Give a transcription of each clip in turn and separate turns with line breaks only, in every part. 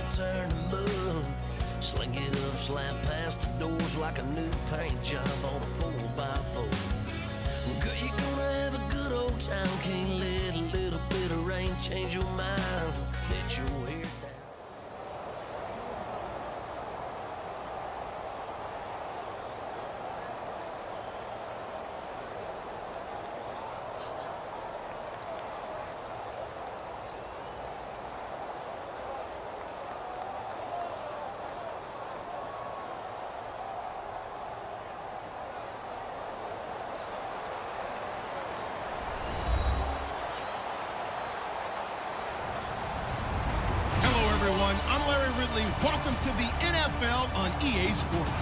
you turn the mud. Sling it up, slap past the doors like a new paint job on a 4x4. Girl, you're gonna have a good old time. Can't let a little bit of rain change your mind. Let your hair down.
I'm Larry Ridley. Welcome to the NFL on EA Sports.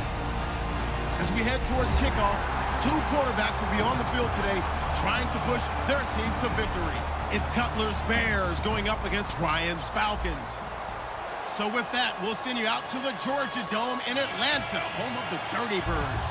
As we head towards kickoff, two quarterbacks will be on the field today trying to push their team to victory. It's Cutler's Bears going up against Ryan's Falcons. So with that, we'll send you out to the Georgia Dome in Atlanta, home of the Dirty Birds,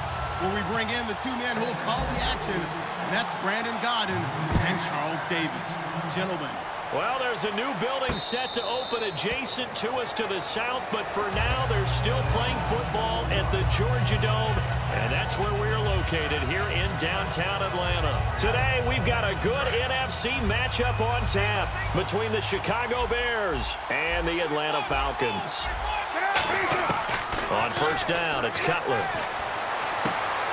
where we bring in the two men who will call the action, and that's Brandon Godden and Charles Davis. Gentlemen.
Well, there's a new building set to open adjacent to us to the south, but for now, they're still playing football at the Georgia Dome, and that's where we're located here in downtown Atlanta. Today, we've got a good NFC matchup on tap between the Chicago Bears and the Atlanta Falcons. On first down, it's Cutler.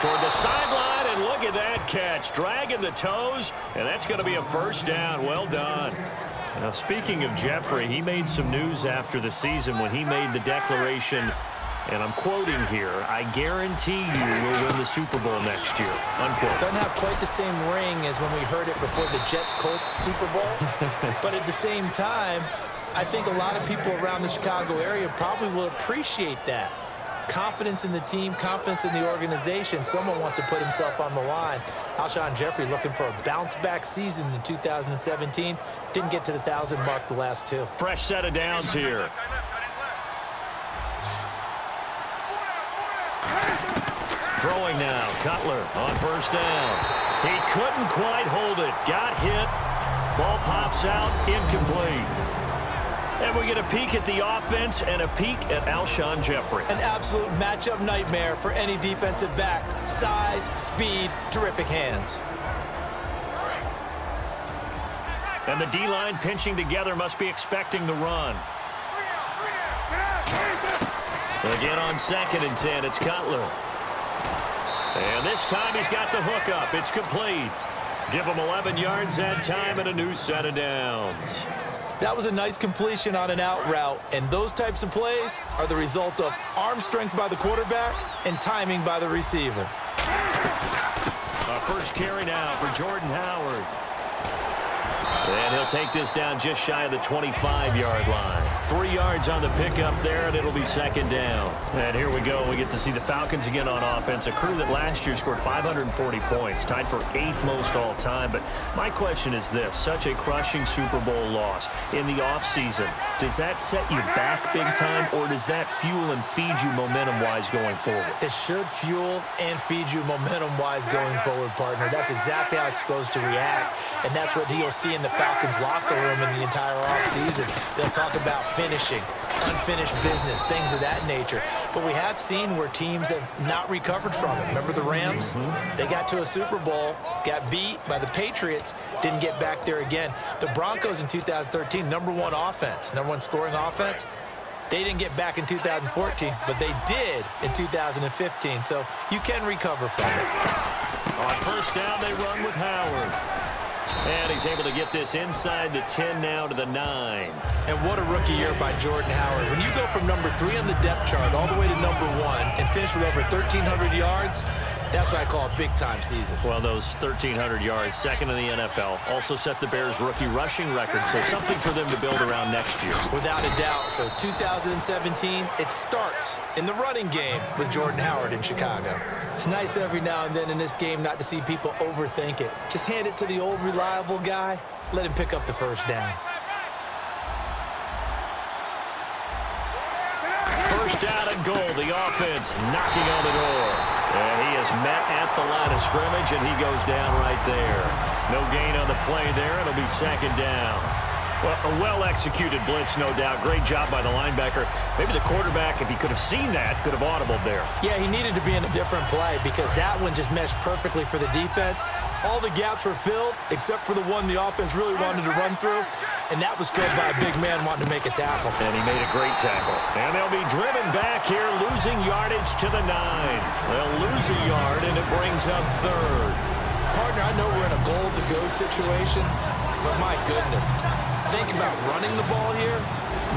Toward the sideline, and look at that catch. Dragging the toes, and that's going to be a first down. Well done. Now, speaking of Jeffrey, he made some news after the season when he made the declaration, and I'm quoting here, "I guarantee you will win the Super Bowl next year," unquote.
Doesn't have quite the same ring as when we heard it before the Jets-Colts Super Bowl. But at the same time, I think a lot of people around the Chicago area probably will appreciate that. Confidence in the team, confidence in the organization. Someone wants to put himself on the line. Alshon Jeffrey looking for a bounce-back season in 2017. Didn't get to the 1,000 mark the last two.
Fresh set of downs here. Throwing now, Cutler on first down. He couldn't quite hold it. Got hit. Ball pops out, incomplete. And we get a peek at the offense and a peek at Alshon Jeffrey.
An absolute matchup nightmare for any defensive back. Size, speed, terrific hands.
And the D-line pinching together must be expecting the run. Again on 2nd and 10, it's Cutler. And this time he's got the hook up. It's complete. Give him 11 yards that time and a new set of downs.
That was a nice completion on an out route, and those types of plays are the result of arm strength by the quarterback and timing by the receiver.
First carry now for Jordan Howard. And he'll take this down just shy of the 25-yard line. 3 yards on the pickup there, and it'll be 2nd down. And here we go. We get to see the Falcons again on offense, a crew that last year scored 540 points, tied for 8th most all time. But my question is this, such a crushing Super Bowl loss in the offseason, does that set you back big time, or does that fuel and feed you momentum-wise going forward?
It should fuel and feed you momentum-wise going forward, partner. That's exactly how it's supposed to react, and that's what you'll see in the Falcons locker room in the entire offseason. They'll talk about finishing, unfinished business, things of that nature. But we have seen where teams have not recovered from it. Remember the Rams? They got to a Super Bowl, got beat by the Patriots, didn't get back there again. The Broncos in 2013, #1 offense, #1 scoring offense. They didn't get back in 2014, but they did in 2015. So you can recover from it.
On first down, they run with Howard. And he's able to get this inside the 10 now to the 9.
And what a rookie year by Jordan Howard. When you go from #3 on the depth chart all the way to #1 and finish with over 1,300 yards, that's what I call a big-time season.
Well, those 1,300 yards, 2nd in the NFL, also set the Bears' rookie rushing record, so something for them to build around next year.
Without a doubt. So 2017, it starts in the running game with Jordan Howard in Chicago. It's nice every now and then in this game not to see people overthink it. Just hand it to the old reliable guy. Let him pick up the first down.
First down and goal. The offense knocking on the door. And he is met at the line of scrimmage, and he goes down right there. No gain on the play there. It'll be 2nd down. Well, a well-executed blitz, no doubt. Great job by the linebacker. Maybe the quarterback, if he could have seen that, could have audibled there.
Yeah, he needed to be in a different play because that one just meshed perfectly for the defense. All the gaps were filled except for the one the offense really wanted to run through, and that was filled by a big man wanting to make a tackle.
And he made a great tackle. And they'll be driven back here, losing yardage to the 9. They'll lose a yard, and it brings up third.
Partner, I know we're in a goal-to-go situation, but my goodness, think about running the ball here.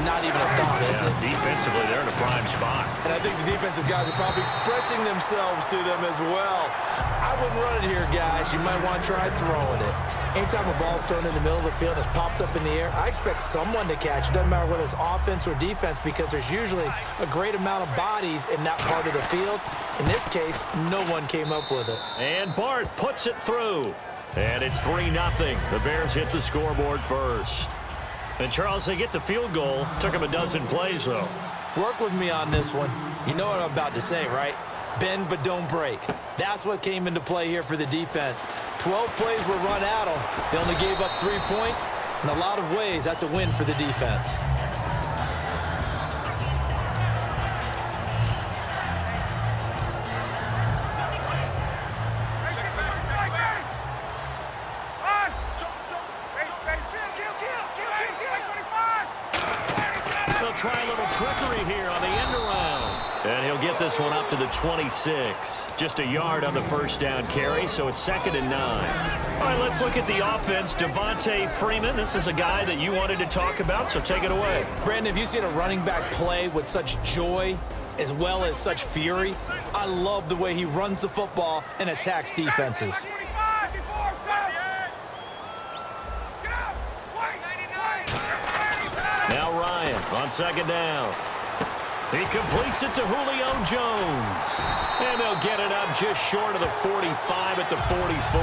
Not even a thought, is it?
Defensively, they're in a prime spot.
And I think the defensive guys are probably expressing themselves to them as well. I wouldn't run it here, guys. You might want to try throwing it. Anytime a ball's thrown in the middle of the field and it's popped up in the air, I expect someone to catch. It doesn't matter whether it's offense or defense because there's usually a great amount of bodies in that part of the field. In this case, no one came up with it.
And Bart puts it through. And it's 3-0. The Bears hit the scoreboard first. And, Charles, they get the field goal. Took them a dozen plays, though.
Work with me on this one. You know what I'm about to say, right? Bend but don't break. That's what came into play here for the defense. 12 plays were run at them. They only gave up 3 points. In a lot of ways, that's a win for the defense.
Try a little trickery here on the end around. And he'll get this one up to the 26. Just a yard on the first down carry, so it's 2nd and 9. All right, let's look at the offense. Devontae Freeman, this is a guy that you wanted to talk about, so take it away.
Brandon, have you seen a running back play with such joy as well as such fury? I love the way he runs the football and attacks defenses.
Now Ryan on 2nd down. He completes it to Julio Jones. And they'll get it up just short of the 45 at the 44.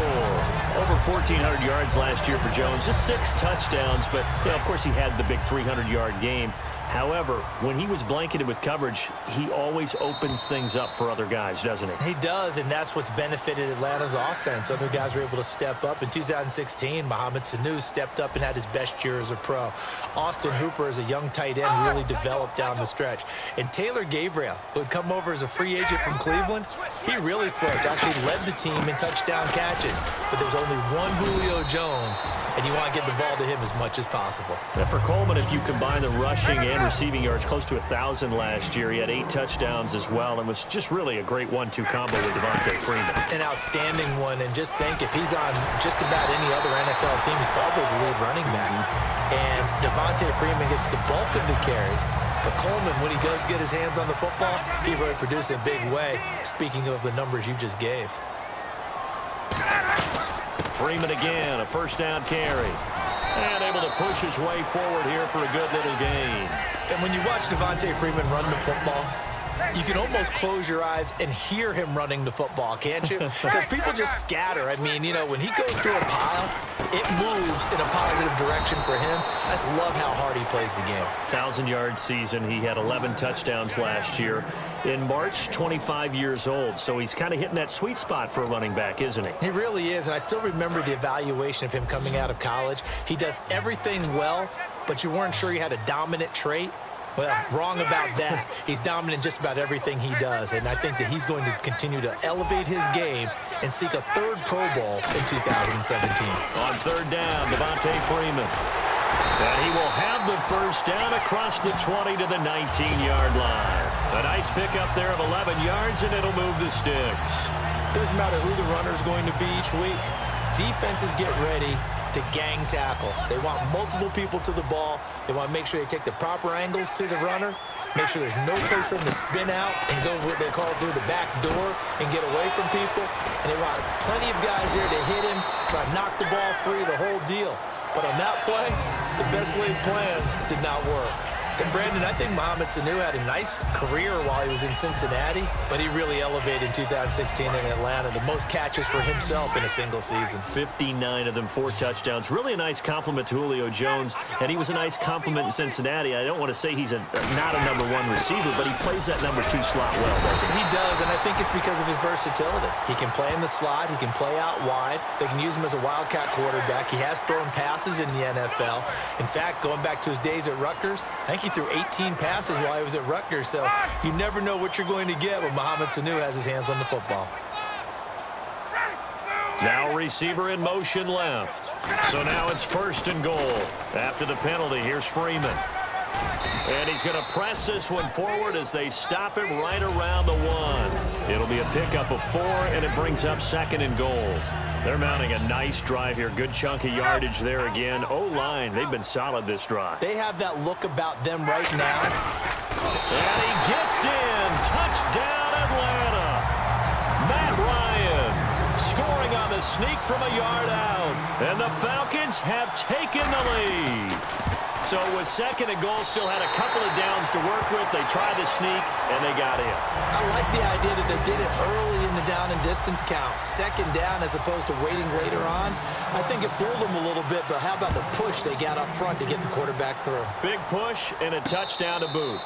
Over 1,400 yards last year for Jones. Just 6 touchdowns, but of course he had the big 300-yard game. However, when he was blanketed with coverage, he always opens things up for other guys, doesn't he?
He does, and that's what's benefited Atlanta's offense. Other guys were able to step up. In 2016, Mohamed Sanu stepped up and had his best year as a pro. Austin Hooper, as a young tight end, really developed down the stretch. And Taylor Gabriel, who had come over as a free agent from Cleveland, he really flourished. Actually led the team in touchdown catches. But there was only one Julio Jones, and you want to get the ball to him as much as possible.
And for Coleman, if you combine the rushing and receiving yards, close to 1,000 last year. He had 8 touchdowns as well and was just really a great 1-2 combo with Devontae Freeman.
An outstanding one, and just think if he's on just about any other NFL team, he's probably the lead running back. And Devontae Freeman gets the bulk of the carries. But Coleman, when he does get his hands on the football, he really produces in a big way, speaking of the numbers you just gave.
Freeman again, a first down carry. And able to push his way forward here for a good little gain.
And when you watch Devontae Freeman run the football, you can almost close your eyes and hear him running the football, can't you? Because people just scatter. I mean, you know, when he goes through a pile, it moves in a positive direction for him. I just love how hard he plays the game.
1,000-yard season. He had 11 touchdowns last year. In March, 25 years old. So he's kind of hitting that sweet spot for a running back, isn't he?
He really is. And I still remember the evaluation of him coming out of college. He does everything well, but you weren't sure he had a dominant trait. Well, wrong about that. He's dominant in just about everything he does, and I think that he's going to continue to elevate his game and seek a 3rd Pro Bowl in 2017.
On 3rd down, Devontae Freeman. And he will have the first down across the 20 to the 19-yard line. A nice pickup there of 11 yards, and it'll move the sticks.
Doesn't matter who the runner is going to be each week. Defenses get ready to gang tackle. They want multiple people to the ball. They want to make sure they take the proper angles to the runner, make sure there's no place for him to spin out and go what they call through the back door and get away from people. And they want plenty of guys there to hit him, try to knock the ball free, the whole deal. But on that play, the best laid plans did not work. And Brandon, I think Mohamed Sanu had a nice career while he was in Cincinnati, but he really elevated in 2016 in Atlanta. The most catches for himself in a single season.
59 of them, 4 touchdowns. Really a nice compliment to Julio Jones, and he was a nice compliment in Cincinnati. I don't want to say he's not a number 1 receiver, but he plays that number 2 slot well, doesn't he?
He does, and I think it's because of his versatility. He can play in the slot. He can play out wide. They can use him as a wildcat quarterback. He has thrown passes in the NFL. In fact, going back to his days at Rutgers, I think he threw 18 passes while he was at Rutgers, so you never know what you're going to get when Mohamed Sanu has his hands on the football.
Now receiver in motion left. So now it's 1st and goal. After the penalty, here's Freeman. And he's going to press this one forward as they stop him right around the 1. It'll be a pickup of 4, and it brings up 2nd and goal. They're mounting a nice drive here. Good chunk of yardage there again. O-line, they've been solid this drive.
They have that look about them right now.
And he gets in. Touchdown, Atlanta. Matt Ryan scoring on the sneak from a yard out. And the Falcons have taken the lead. So with 2nd and goal, still had a couple of downs to work with. They tried the sneak, and they got in.
I like the idea that they did it early in the down and distance count. 2nd down as opposed to waiting later on. I think it fooled them a little bit, but how about the push they got up front to get the quarterback through?
Big push and a touchdown to boot.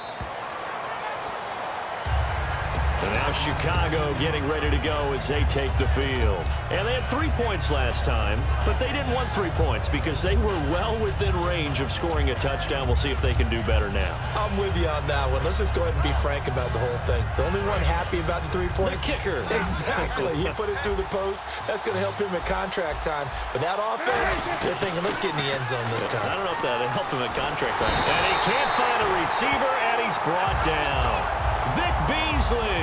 And now Chicago getting ready to go as they take the field. And they had 3 points last time, but they didn't want 3 points because they were well within range of scoring a touchdown. We'll see if they can do better now.
I'm with you on that one. Let's just go ahead and be frank about the whole thing. The only one happy about the 3-point?
The kicker.
Exactly. He put it through the post. That's going to help him at contract time. But that offense, they're thinking, let's get in the end zone this time.
I don't know if that helped him at contract time. And he can't find a receiver, and he's brought down. Vic Beasley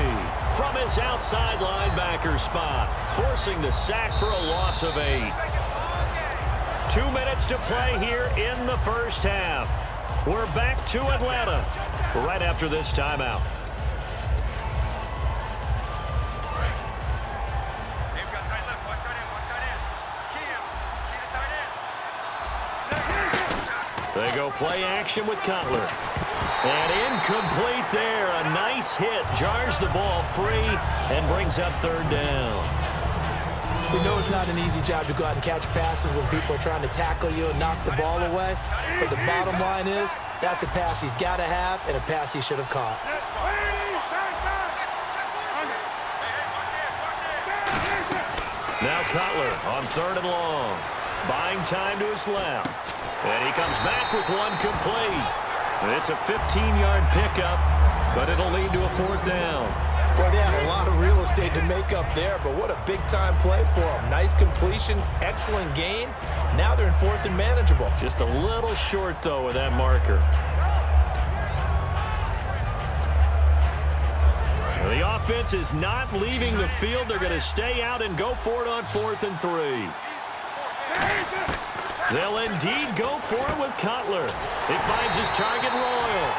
from his outside linebacker spot, forcing the sack for a loss of 8. 2 minutes to play here in the first half. We're back to Atlanta right after this timeout. They go play action with Cutler. And incomplete there. A nice hit. Jars the ball free and brings up 3rd down.
We know it's not an easy job to go out and catch passes when people are trying to tackle you and knock the ball away. But the bottom line is, that's a pass he's got to have and a pass he should have caught.
Now Cutler on 3rd and long. Buying time to his left. And he comes back with one complete. It's a 15-yard pickup, but it'll lead to a 4th down.
Boy, they have a lot of real estate to make up there, but what a big-time play for them. Nice completion, excellent gain. Now they're in 4th and manageable.
Just a little short, though, with that marker. The offense is not leaving the field. They're going to stay out and go for it on 4th and 3. They'll indeed go for it with Cutler. He finds his target Royal.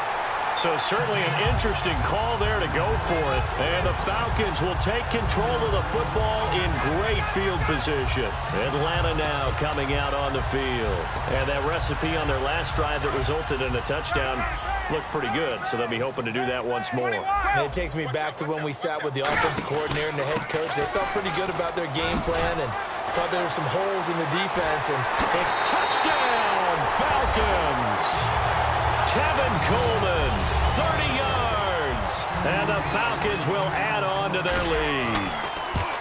So certainly an interesting call there to go for it. And the Falcons will take control of the football in great field position. Atlanta now coming out on the field. And that recipe on their last drive that resulted in a touchdown looked pretty good. So they'll be hoping to do that once more.
And it takes me back to when we sat with the offensive coordinator and the head coach. They felt pretty good about their game plan and thought there were some holes in the defense. And
it's touchdown, Falcons. Tevin Coleman, 30 yards. And the Falcons will add on to their lead.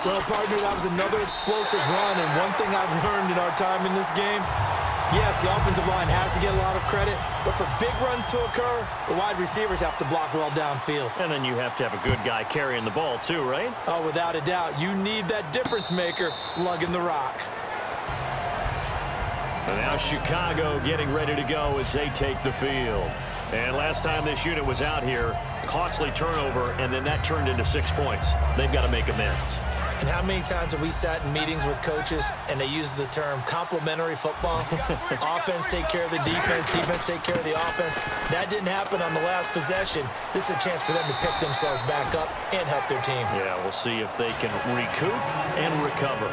Well, partner, that was another explosive run. And one thing I've learned in our time in this game, yes, the offensive line has to get a lot of credit, but for big runs to occur, the wide receivers have to block well downfield.
And then you have to have a good guy carrying the ball too, right?
Oh, without a doubt. You need that difference maker lugging the rock.
And now Chicago getting ready to go as they take the field. And last time this unit was out here, costly turnover, and then that turned into 6 points. They've got to make amends.
And how many times have we sat in meetings with coaches and they use the term complementary football? Offense take care of the defense, defense take care of the offense. That didn't happen on the last possession. This is a chance for them to pick themselves back up and help their team.
Yeah, we'll see if they can recoup and recover.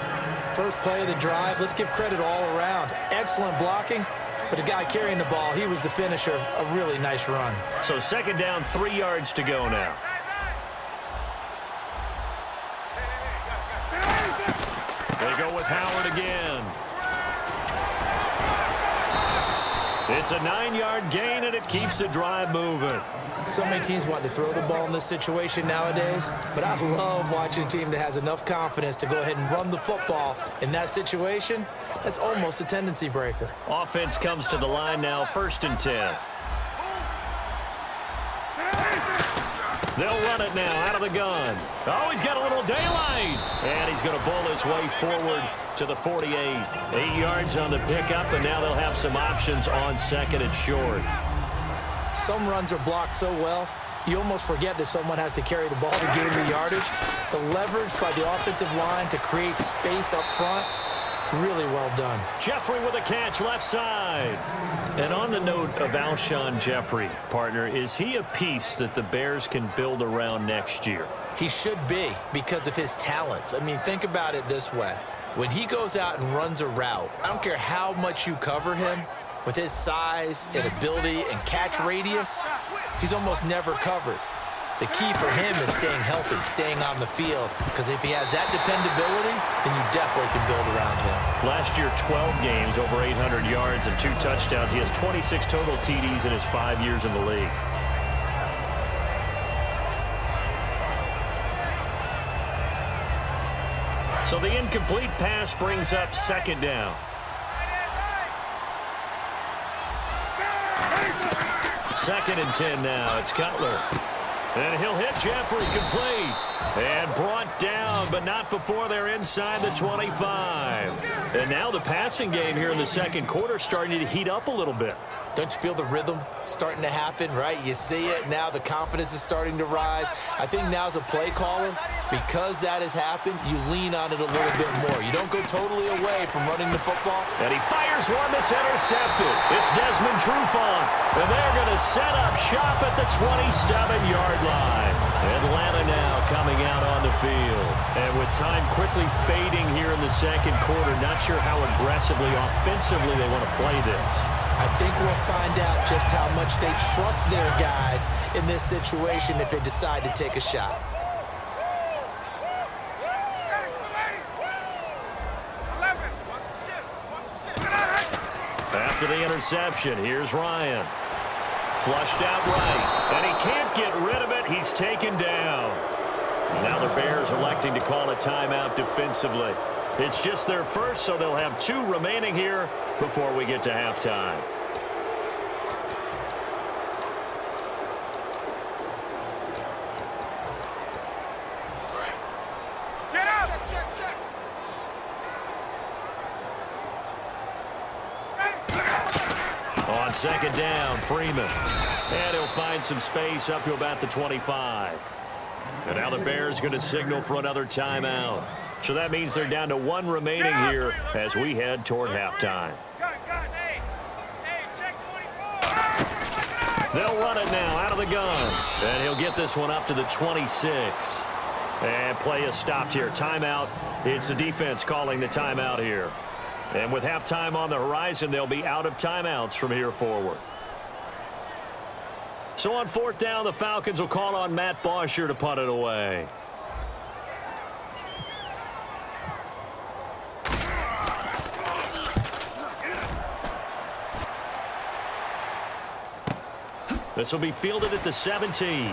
First play of the drive, let's give credit all around. Excellent blocking But the guy carrying the ball, he was the finisher. A really nice run.
So second down, 3 yards to go now. They go with Howard again. It's a 9-yard gain, and it keeps the drive moving.
So many teams want to throw the ball in this situation nowadays, but I love watching a team that has enough confidence to go ahead and run the football. In that situation, that's almost a tendency breaker.
Offense comes to the line now, 1st and 10. They'll run it now out of the gun. Oh, he's got a little daylight. And he's going to bull his way forward to the 48. 8 yards on the pickup, and now they'll have some options on 2nd and short.
Some runs are blocked so well, you almost forget that someone has to carry the ball to gain the yardage. The leverage by the offensive line to create space up front, really well done.
Jeffrey with a catch left side. And on the note of Alshon Jeffrey, partner, is he a piece that the Bears can build around next year?
He should be because of his talents. I mean, think about it this way. When he goes out and runs a route, I don't care how much you cover him, with his size and ability and catch radius, he's almost never covered. The key for him is staying healthy, staying on the field, because if he has that dependability, then you definitely can build around him.
Last year, 12 games, over 800 yards and 2 touchdowns. He has 26 total TDs in his 5 years in the league. So the incomplete pass brings up 2nd down. 2nd and 10 now. It's Cutler. And he'll hit Jeffrey complete. And brought down, but not before they're inside the 25. And now the passing game here in the 2nd quarter starting to heat up a little bit.
Don't you feel the rhythm starting to happen, right? You see it now. The confidence is starting to rise. I think now as a play caller, because that has happened, you lean on it a little bit more. You don't go totally away from running the football.
And he fires one that's intercepted. It's Desmond Trufant. And they're going to set up shop at the 27-yard line. Atlanta now coming out on the field. And with time quickly fading here in the 2nd quarter, not sure how aggressively, offensively they want to play this.
I think we'll find out just how much they trust their guys in this situation if they decide to take a shot.
After the interception, here's Ryan. Flushed out right, and he can't get rid of it. He's taken down. Now the Bears electing to call a timeout defensively. It's just their first, so they'll have 2 remaining here before we get to halftime.
Get out! Check.
On 2nd down, Freeman. And he'll find some space up to about the 25. And now the Bears going to signal for another timeout. So that means they're down to 1 remaining here as we head toward halftime. They'll run it now out of the gun. And he'll get this one up to the 26. And play is stopped here. Timeout. It's the defense calling the timeout here. And with halftime on the horizon, they'll be out of timeouts from here forward. So on 4th down, the Falcons will call on Matt Bosher to punt it away. This will be fielded at the 17.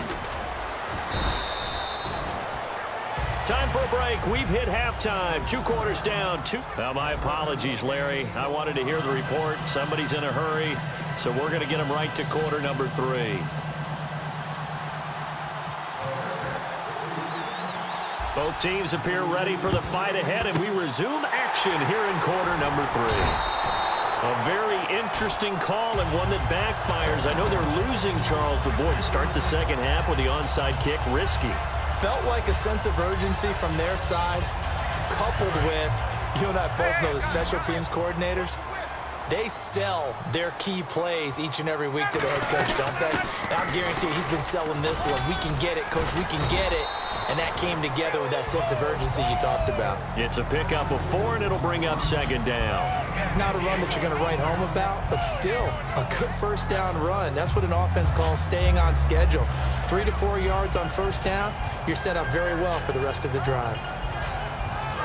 Time for a break. We've hit halftime. 2 quarters down. Now, my apologies, Larry. I wanted to hear the report. Somebody's in a hurry, so we're going to get them right to quarter number 3. Both teams appear ready for the fight ahead, and we resume action here in quarter number 3. A very interesting call and one that backfires. I know they're losing, Charles, but boy, to start the 2nd half with the onside kick, risky.
Felt like a sense of urgency from their side, coupled with, you and I both know the special teams coordinators, They sell their key plays each and every week to the head coach, don't they? And I'm guaranteed he's been selling this one. We can get it, coach. We can get it. And that came together with that sense of urgency you talked about.
It's a pickup of 4, and it'll bring up second down.
Not a run that you're going to write home about, but still a good first down run. That's what an offense calls staying on schedule. 3 to 4 yards on first down, you're set up very well for the rest of the drive.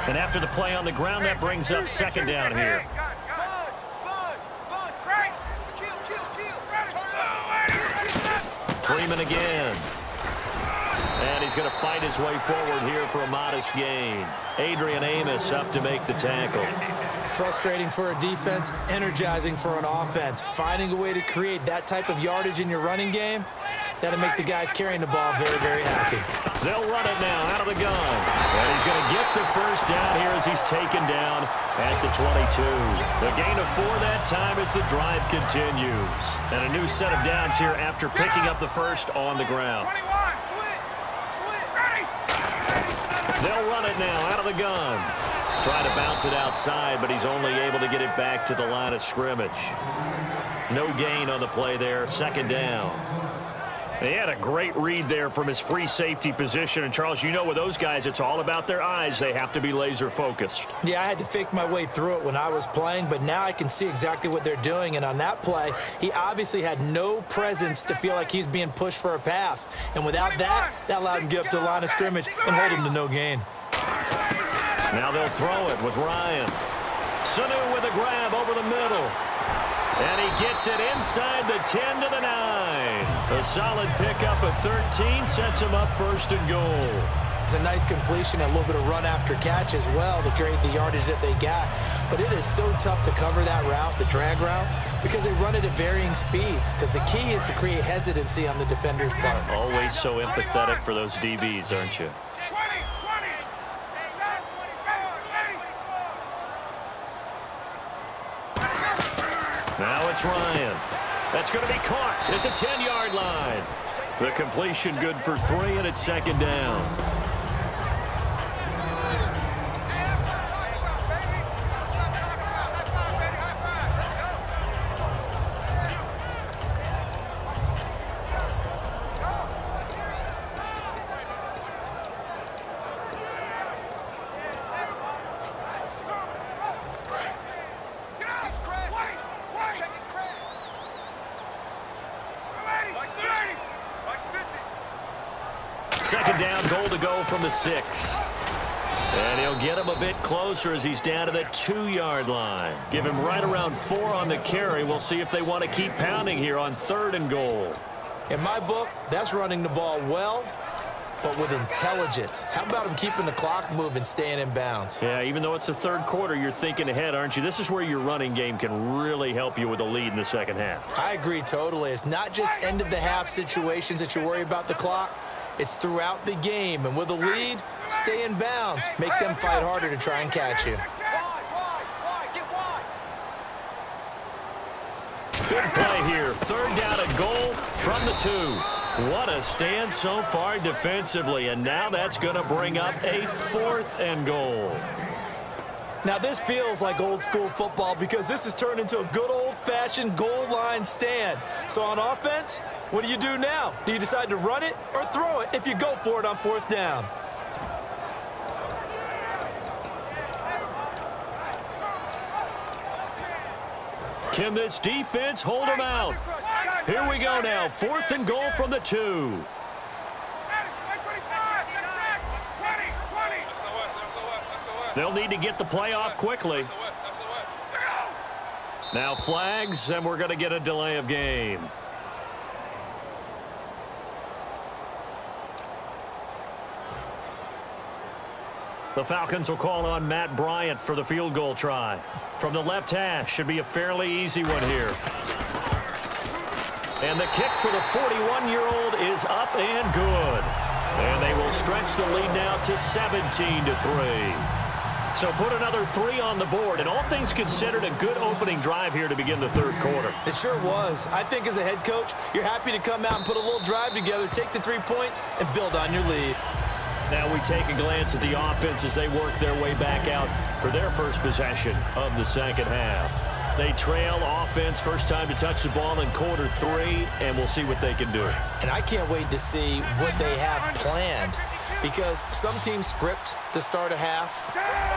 And after the play on the ground, that brings up second down here. Freeman again. And he's going to fight his way forward here for a modest gain. Adrian Amos up to make the tackle.
Frustrating for a defense, energizing for an offense. Finding a way to create that type of yardage in your running game, that'll make the guys carrying the ball very, very happy.
They'll run it now out of the gun. And he's going to get the first down here as he's taken down at the 22. The gain of 4 that time as the drive continues. And a new set of downs here after picking up the first on the ground. They'll run it now out of the gun. Trying to bounce it outside, but he's only able to get it back to the line of scrimmage. No gain on the play there, second down. He had a great read there from his free safety position. And, Charles, you know with those guys, it's all about their eyes. They have to be laser focused.
Yeah, I had to fake my way through it when I was playing, but now I can see exactly what they're doing. And on that play, he obviously had no presence to feel like he's being pushed for a pass. And without that, that allowed him to get up to the line of scrimmage and hold him to no gain.
Now they'll throw it with Ryan. Sanu with a grab over the middle. And he gets it inside the 10 to the 9. A solid pickup of 13 sets him up first and goal.
It's a nice completion, a little bit of run after catch as well to create the yardage that they got. But it is so tough to cover that route, the drag route, because they run it at varying speeds. Because the key is to create hesitancy on the defender's part.
Always so empathetic for those DBs, aren't you? Now it's Ryan. That's going to be caught at the 10-yard line. The completion good for 3, and it's second down. Second down, goal to go from the 6. And he'll get him a bit closer as he's down to the 2-yard line. Give him right around 4 on the carry. We'll see if they want to keep pounding here on 3rd and goal.
In my book, that's running the ball well, but with intelligence. How about him keeping the clock moving, staying in bounds?
Yeah, even though it's the 3rd quarter, you're thinking ahead, aren't you? This is where your running game can really help you with a lead in the second half.
I agree totally. It's not just end-of-the-half situations that you worry about the clock. It's throughout the game, and with a lead, stay in bounds. Make them fight harder to try and catch you.
Good play here. 3rd down and goal from the 2. What a stand so far defensively, and now that's going to bring up a 4th and goal.
Now, this feels like old-school football because this has turned into a good old-fashioned goal line stand. So on offense, what do you do now? Do you decide to run it or throw it if you go for it on 4th down?
Can this defense hold him out? Here we go now. 4th and goal from the 2. They'll need to get the play off quickly. Now flags, and we're going to get a delay of game. The Falcons will call on Matt Bryant for the field goal try. From the left hash, should be a fairly easy one here. And the kick for the 41-year-old is up and good. And they will stretch the lead now to 17-3. So put another 3 on the board, and all things considered, a good opening drive here to begin the 3rd quarter.
It sure was. I think as a head coach, you're happy to come out and put a little drive together, take the 3 points, and build on your lead.
Now we take a glance at the offense as they work their way back out for their first possession of the second half. They trail offense, first time to touch the ball in quarter 3, and we'll see what they can do.
And I can't wait to see what they have planned, because some teams script to start a half.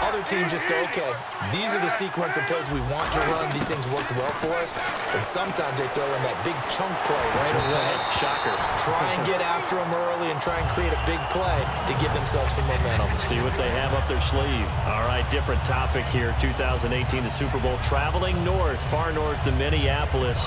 Other teams just go, okay, these are the sequence of plays we want to run. These things worked well for us. And sometimes they throw in that big chunk play right away.
Shocker.
Try and get after them early and try and create a big play to give themselves some momentum.
See what they have up their sleeve. All right, different topic here. 2018, the Super Bowl, traveling north, far north to Minneapolis.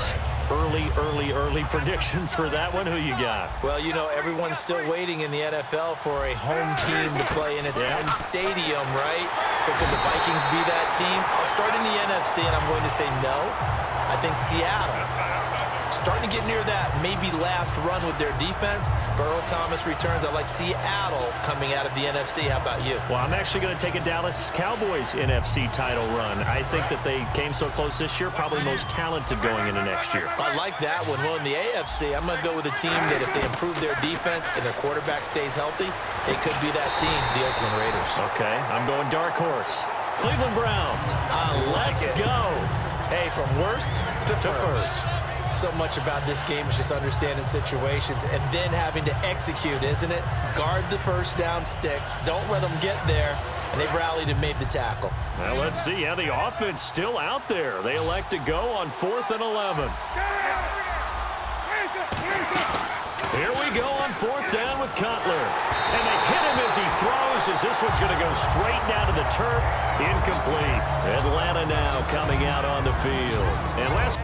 Early predictions for that one. Who you got?
Well, you know, everyone's still waiting in the NFL for a home team to play in its home stadium, right? So could the Vikings be that team? I'll start in the NFC, and I'm going to say no. I think Seattle, starting to get near that maybe last run with their defense. Burrow Thomas returns. I like Seattle coming out of the NFC. How about you?
Well, I'm actually going to take a Dallas Cowboys NFC title run. I think that they came so close this year, probably most talented going into next year.
I like that one. Well, in the AFC, I'm going to go with a team that if they improve their defense and their quarterback stays healthy, they could be that team, the Oakland Raiders.
Okay, I'm going dark horse. Cleveland Browns. Let's go.
Hey, from worst to first. So much about this game is just understanding situations and then having to execute, isn't it? Guard the first down sticks. Don't let them get there. And they've rallied and made the tackle.
Well, let's see. Yeah, the offense still out there. They elect to go on 4th and 11. Here we go on 4th down with Cutler. And they hit him as he throws, as this one's going to go straight down to the turf. Incomplete. Atlanta now coming out on the field. And last